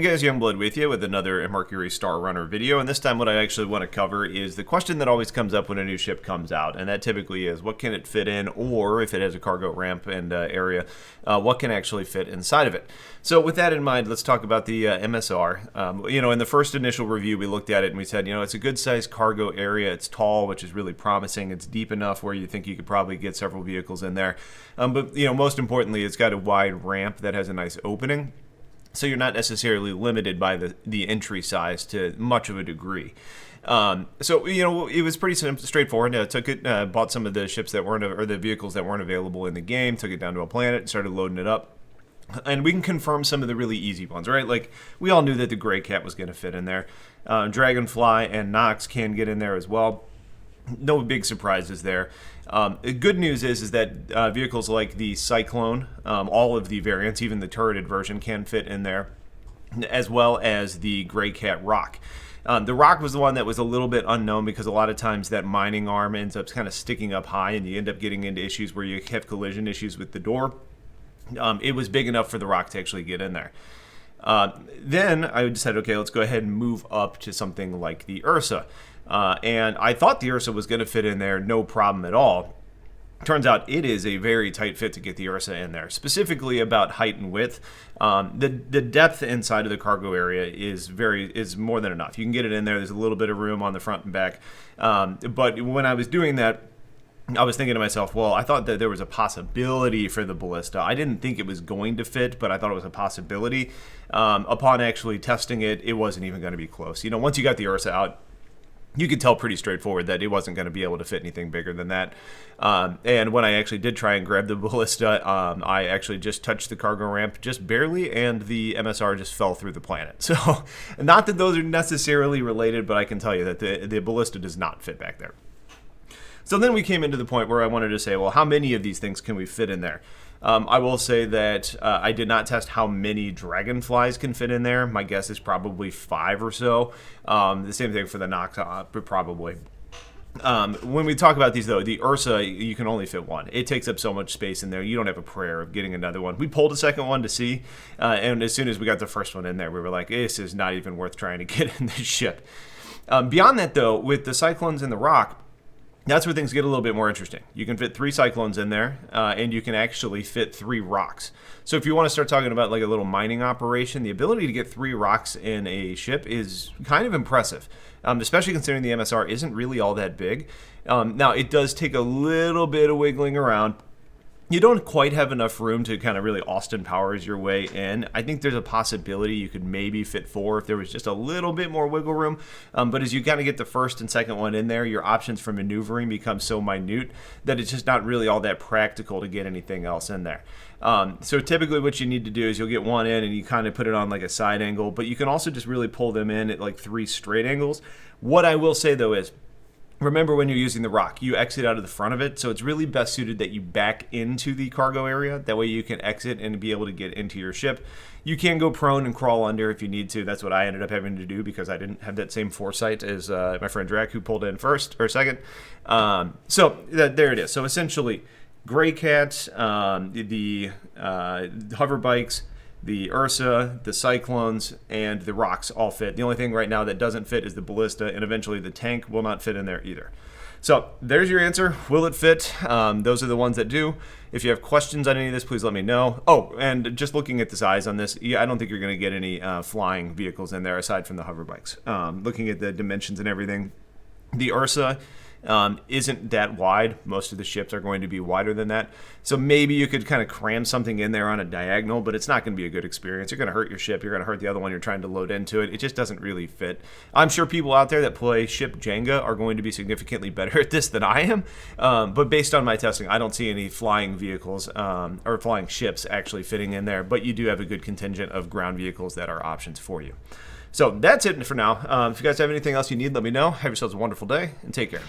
Hey guys, Youngblood with you with another Mercury Star Runner video, and this time what I actually want to cover is the question that always comes up when a new ship comes out, and that typically is what can it fit in, or if it has a cargo ramp and area, what can actually fit inside of it. So with that in mind, let's talk about the MSR. In the first initial review we looked at it and we said, it's a good sized cargo area, it's tall, which is really promising, it's deep enough where you think you could probably get several vehicles in there, but most importantly, it's got a wide ramp that has a nice opening. So you're not necessarily limited by the entry size to much of a degree. It was pretty straightforward. Took it, bought some of the ships that weren't, or the vehicles that weren't available in the game, took it down to a planet, and started loading it up. And we can confirm some of the really easy ones, right? Like, we all knew that the Gray Cat was going to fit in there. Dragonfly and Nox can get in there as well. No big surprises there. The good news is that vehicles like the Cyclone, all of the variants, even the turreted version, can fit in there, as well as the Gray Cat Rock. The Rock was the one that was a little bit unknown because a lot of times that mining arm ends up kind of sticking up high and you end up getting into issues where you have collision issues with the door. It was big enough for the Rock to actually get in there. Then I decided, okay, let's go ahead and move up to something like the Ursa. And I thought the Ursa was going to fit in there, no problem at all. Turns out it is a very tight fit to get the Ursa in there, specifically about height and width. The depth inside of the cargo area is more than enough. You can get it in there. There's a little bit of room on the front and back. But when I was doing that, I was thinking to myself, well, I thought that there was a possibility for the Ballista. I didn't think it was going to fit, but I thought it was a possibility. Upon actually testing it, it wasn't even going to be close. Once you got the Ursa out, you could tell pretty straightforward that it wasn't going to be able to fit anything bigger than that. And when I actually did try and grab the Ballista, I actually just touched the cargo ramp just barely, and the MSR just fell through the planet. So, not that those are necessarily related, but I can tell you that the Ballista does not fit back there. So then we came into the point where I wanted to say, well, how many of these things can we fit in there? I will say that I did not test how many Dragonflies can fit in there. My guess is probably 5 or so. The same thing for the Nox, probably. When we talk about these, though, the Ursa, you can only fit one. It takes up so much space in there. You don't have a prayer of getting another one. We pulled a second one to see, and as soon as we got the first one in there, we were like, this is not even worth trying to get in this ship. Beyond that, though, with the Cyclones and the Rock, that's where things get a little bit more interesting. You can fit 3 Cyclones in there, and you can actually fit 3 Rocks. So if you want to start talking about like a little mining operation, the ability to get 3 Rocks in a ship is kind of impressive, especially considering the MSR isn't really all that big. Now, it does take a little bit of wiggling around. You don't quite have enough room to kind of really Austin Powers your way in. I think there's a possibility you could maybe fit 4 if there was just a little bit more wiggle room. But as you kind of get the first and second one in there, your options for maneuvering become so minute that it's just not really all that practical to get anything else in there. So typically what you need to do is you'll get one in and you kind of put it on like a side angle, but you can also just really pull them in at like 3 straight angles. What I will say though is, remember when you're using the Rock, you exit out of the front of it, so it's really best suited that you back into the cargo area. That way you can exit and be able to get into your ship. You can go prone and crawl under if you need to. That's what I ended up having to do because I didn't have that same foresight as my friend Drac, who pulled in first or second. There it is. So essentially, Gray Cat, the hover bikes, the Ursa, the Cyclones, and the Rocks all fit. The only thing right now that doesn't fit is the Ballista, and eventually the tank will not fit in there either. So there's your answer. Will it fit? Those are the ones that do. If you have questions on any of this, please let me know. Oh, and just looking at the size on this, I don't think you're going to get any flying vehicles in there aside from the hover bikes. Looking at the dimensions and everything, the Ursa isn't that wide. Most of the ships are going to be wider than that. So maybe you could kind of cram something in there on a diagonal, but it's not going to be a good experience. You're going to hurt your ship. You're going to hurt the other one you're trying to load into it. It just doesn't really fit. I'm sure people out there that play ship Jenga are going to be significantly better at this than I am. But based on my testing, I don't see any flying vehicles or flying ships actually fitting in there. But you do have a good contingent of ground vehicles that are options for you. So that's it for now. If you guys have anything else you need, let me know. Have yourselves a wonderful day and take care.